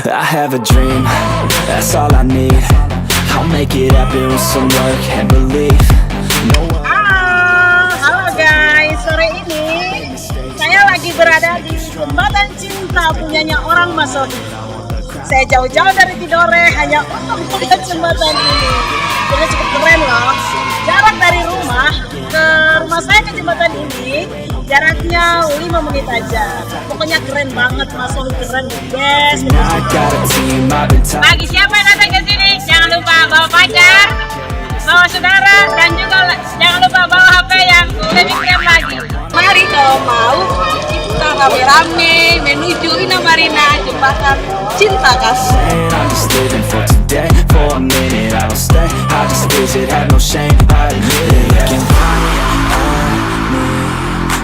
I have a dream, that's all I need. I'll make it happen with some work and belief. No one... Halo guys, sore ini saya lagi berada di Jembatan Cinta punyanya orang Masohi. Saya jauh-jauh dari Tidore hanya untuk melihat jembatan ini. Jadi cukup keren loh. Jarak dari rumah ke rumah saya ke jembatan ini jaraknya 5 menit aja. Pokoknya keren banget, Masohi keren, best. Bagi siapa yang datang ke sini, jangan lupa bawa pacar, bawa saudara, dan juga jangan lupa bawa HP yang lebih keren lagi. Mari kalau mau kita rame-rame menuju Marina Jembatan Cinta kasih. I'm just living for today. For a minute I don't stay. I just visit, have no shame. I admit it. Looking right at me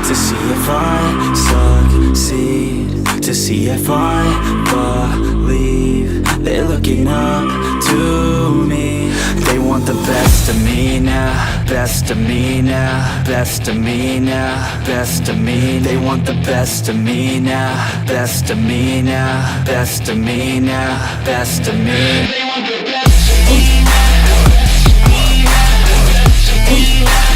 to see if I succeed, to see if I believe. They're looking up to me. They want the best of me now, best of me now, best of me now, best of me. They want the best of me now, best of me now, best of me now, best of me. They want the best of me now, best of me now, best of me now.